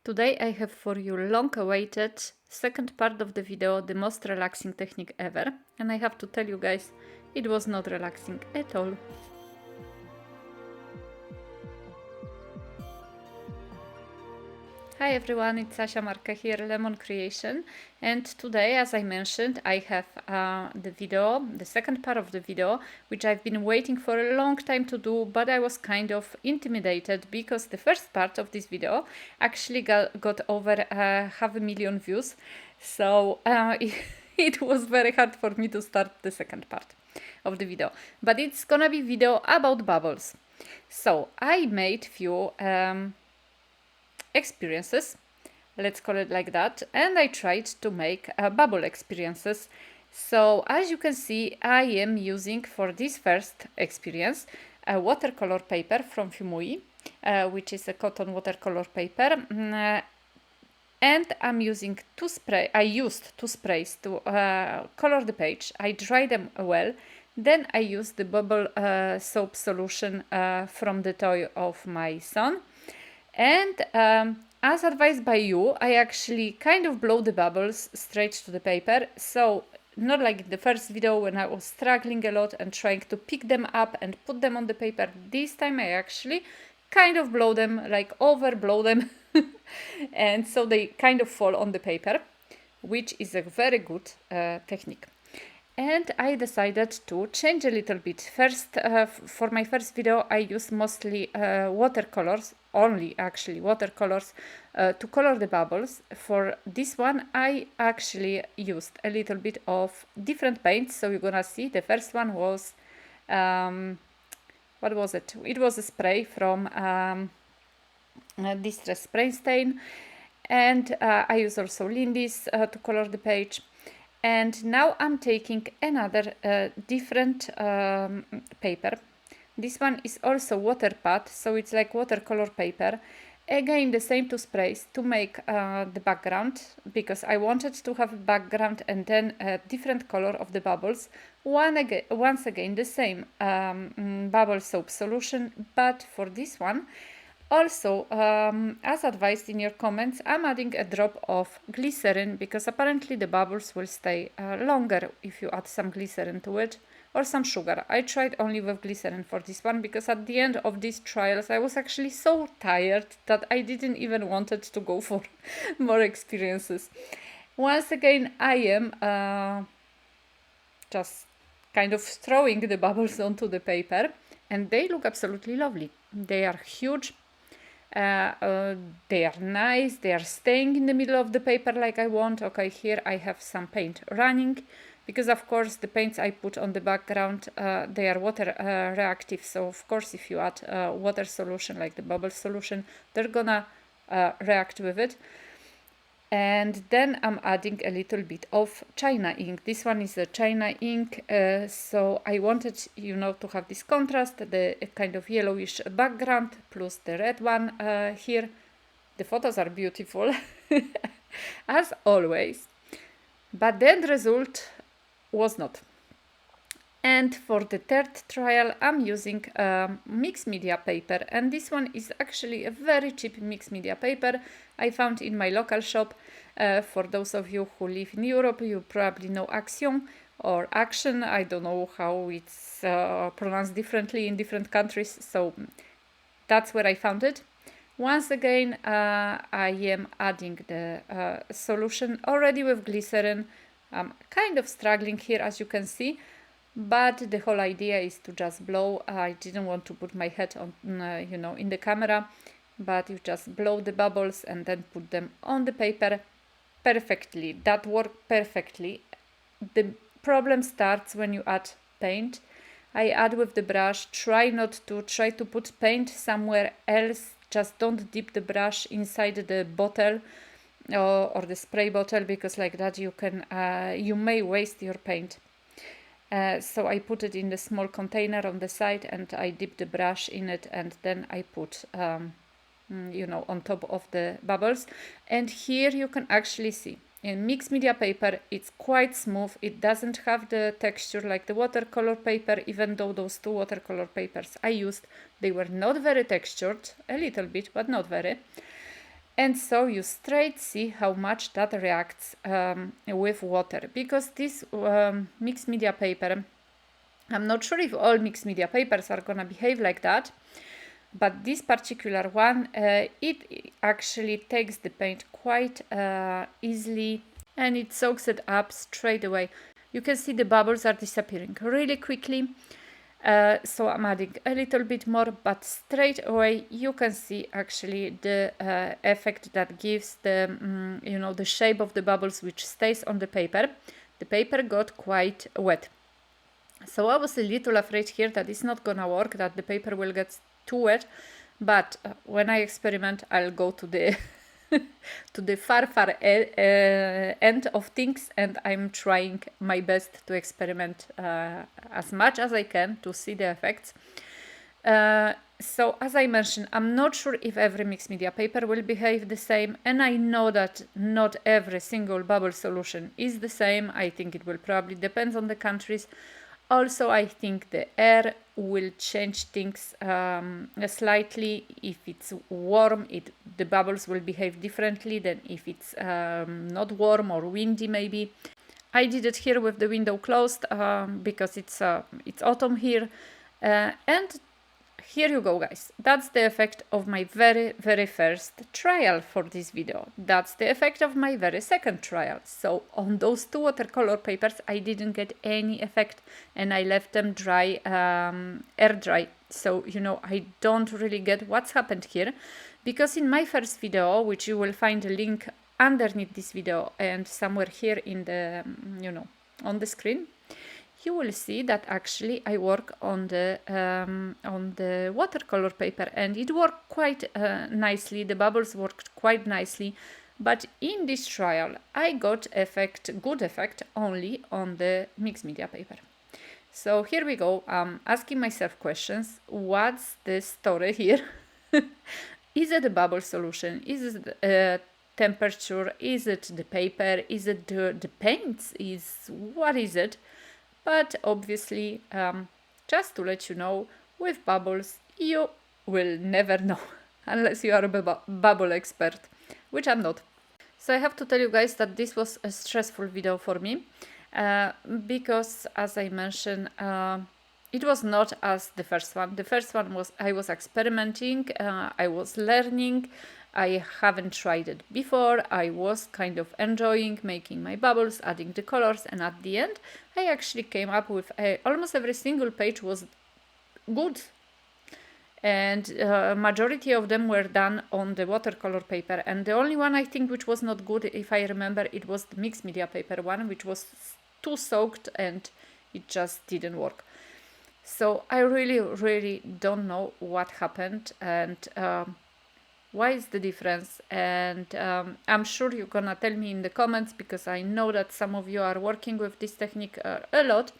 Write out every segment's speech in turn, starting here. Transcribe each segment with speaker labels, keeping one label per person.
Speaker 1: Today I have for you long-awaited second part of the video, the most relaxing technique ever, and I have to tell you guys, it was not relaxing at all. Hi everyone, it's Marquet here, Lemon Creation, and today, as I mentioned, I have the second part of the video, which I've been waiting for a long time to do, but I was kind of intimidated because the first part of this video actually got over 500,000 views, so it was very hard for me to start the second part of the video, but it's gonna be video about bubbles. So I made few experiences, let's call it like that, and I tried to make bubble experiences. So as you can see, I am using for this first experience a watercolor paper from Fumui, which is a cotton watercolor paper, and I'm using I used two sprays to color the page. I dry them well, then I use the bubble soap solution from the toy of my son. And as advised by you, I actually kind of blow the bubbles straight to the paper. So not like in the first video when I was struggling a lot and trying to pick them up and put them on the paper. This time I actually kind of blow them, like overblow them. And so they kind of fall on the paper, which is a very good technique. And I decided to change a little bit. First, for my first video, I used mostly watercolors, only actually watercolors, to color the bubbles. For this one, I actually used a little bit of different paints. So you're gonna see the first one was, what was it? It was a spray from Distress Spray Stain. And I used also Lindy's to color the page. And now I'm taking another different paper. This one is also water pad, so it's like watercolor paper. Again, the same two sprays to make the background, because I wanted to have a background and then a different color of the bubbles. Once again, the same bubble soap solution, but for this one, also, as advised in your comments, I'm adding a drop of glycerin because apparently the bubbles will stay longer if you add some glycerin to it, or some sugar. I tried only with glycerin for this one because at the end of these trials I was actually so tired that I didn't even wanted to go for more experiences. Once again, I am just kind of throwing the bubbles onto the paper, and they look absolutely lovely. They are huge. They are nice, they are staying in the middle of the paper like I want. Okay, here I have some paint running, because of course the paints I put on the background, they are water reactive, so of course if you add water solution like the bubble solution, they're gonna react with it. And then I'm adding a little bit of China ink. This one is a China ink, so I wanted, to have this contrast, the kind of yellowish background plus the red one here. The photos are beautiful, as always, but the end result was not. And for the third trial, I'm using mixed media paper, and this one is actually a very cheap mixed media paper I found in my local shop. For those of you who live in Europe, you probably know Action or Action. I don't know how it's pronounced differently in different countries, so that's where I found it. Once again, I am adding the solution already with glycerin. I'm kind of struggling here, as you can see. But the whole idea is to just blow. I didn't want to put my head on, in the camera, but you just blow the bubbles and then put them on the paper perfectly. That worked perfectly. The problem starts when you add paint. I add with the brush. Try to put paint somewhere else. Just don't dip the brush inside the bottle or the spray bottle, because like that you may waste your paint. So I put it in the small container on the side, and I dip the brush in it, and then I put, on top of the bubbles. And here you can actually see in mixed media paper, it's quite smooth. It doesn't have the texture like the watercolor paper, even though those two watercolor papers I used, they were not very textured, a little bit, but not very. And so you straight see how much that reacts with water, because this mixed media paper, I'm not sure if all mixed media papers are gonna behave like that, but this particular one, it actually takes the paint quite easily, and it soaks it up straight away. You can see the bubbles are disappearing really quickly. So I'm adding a little bit more, but straight away you can see actually the effect that gives the, you know, the shape of the bubbles which stays on the paper. The paper got quite wet. So I was a little afraid here that it's not gonna work, that the paper will get too wet, but when I experiment, I'll go to the to the far end of things, and I'm trying my best to experiment as much as I can to see the effects. So as I mentioned, I'm not sure if every mixed media paper will behave the same, and I know that not every single bubble solution is the same. I think it will probably depend on the countries. Also, I think the air will change things slightly. If it's warm, the bubbles will behave differently than if it's not warm or windy maybe. I did it here with the window closed because it's autumn here. And here you go, guys. That's the effect of my very first trial for this video. That's the effect of my very second trial. So on those two watercolor papers, I didn't get any effect, and I left them dry, air dry. So, you know, I don't really get what's happened here, because in my first video, which you will find a link underneath this video and somewhere here in the, you know, on the screen, you will see that actually I work on the watercolor paper, and it worked quite nicely. The bubbles worked quite nicely, but in this trial I got good effect only on the mixed media paper. So here we go. Asking myself questions. What's the story here? Is it a bubble solution? Is it temperature? Is it the paper? Is it the paints? What is it? But obviously, just to let you know, with bubbles, you will never know unless you are a bubble expert, which I'm not. So I have to tell you guys that this was a stressful video for me because, as I mentioned, it was not as the first one. The first one was I was experimenting, I was learning. I haven't tried it before. I was kind of enjoying making my bubbles, adding the colors, and at the end I actually came up with almost every single page was good, and majority of them were done on the watercolor paper, and the only one I think which was not good, if I remember, it was the mixed media paper one, which was too soaked and it just didn't work. So I really don't know what happened, and why is the difference, and I'm sure you're gonna tell me in the comments, because I know that some of you are working with this technique a lot,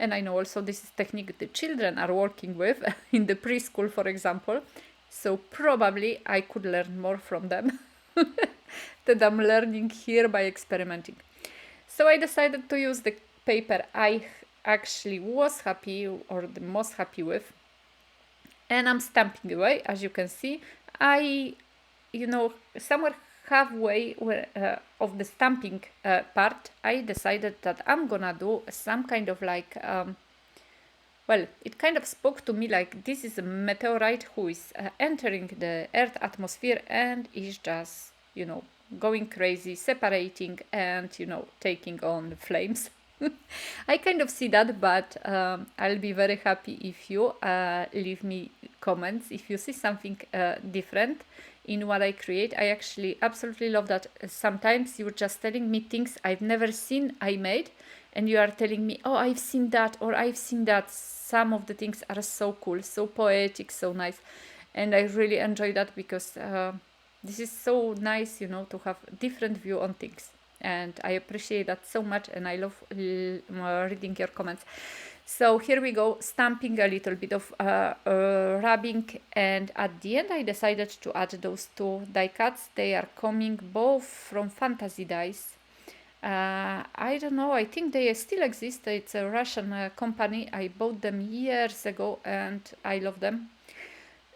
Speaker 1: and I know also this is technique the children are working with in the preschool, for example, so probably I could learn more from them that I'm learning here by experimenting. So I decided to use the paper I actually was happy, or the most happy with, and I'm stamping away. As you can see, I, you know, somewhere halfway of the stamping part, I decided that I'm gonna do some kind of like, well, it kind of spoke to me like this is a meteorite who is entering the Earth atmosphere and is just, you know, going crazy, separating and, you know, taking on the flames. I kind of see that, but I'll be very happy if you leave me comments if you see something different in what I create. I actually absolutely love that. Sometimes you're just telling me things I've never seen I made, and you are telling me, oh, I've seen that, or I've seen that. Some of the things are so cool, so poetic, so nice, and I really enjoy that, because this is so nice, you know, to have a different view on things. And I appreciate that so much, and I love reading your comments. So here we go, stamping, a little bit of rubbing, and at the end I decided to add those two die cuts. They are coming both from Fantasy Dies. I don't know, I think they still exist. It's a Russian company. I bought them years ago and I love them.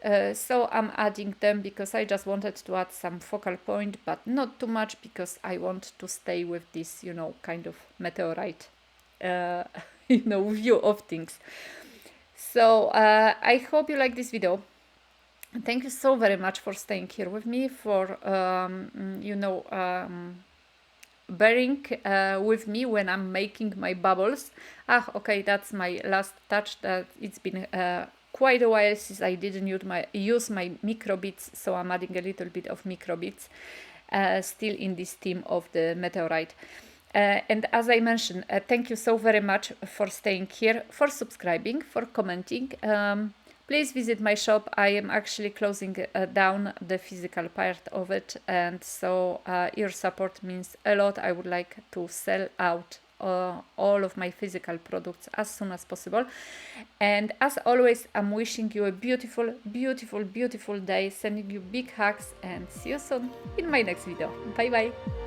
Speaker 1: So I'm adding them because I just wanted to add some focal point, but not too much, because I want to stay with this, you know, kind of meteorite, you know, view of things. So I hope you like this video. Thank you so very much for staying here with me, for you know, bearing with me when I'm making my bubbles. Okay, that's my last touch. That it's been quite a while since I didn't use my micro beads, so I'm adding a little bit of micro beads, still in this theme of the meteorite. And as I mentioned, thank you so very much for staying here, for subscribing, for commenting. Please visit my shop. I am actually closing down the physical part of it, and so your support means a lot. I would like to sell out all of my physical products as soon as possible. And as always, I'm wishing you a beautiful, beautiful, beautiful day, sending you big hugs, and see you soon in my next video. Bye bye.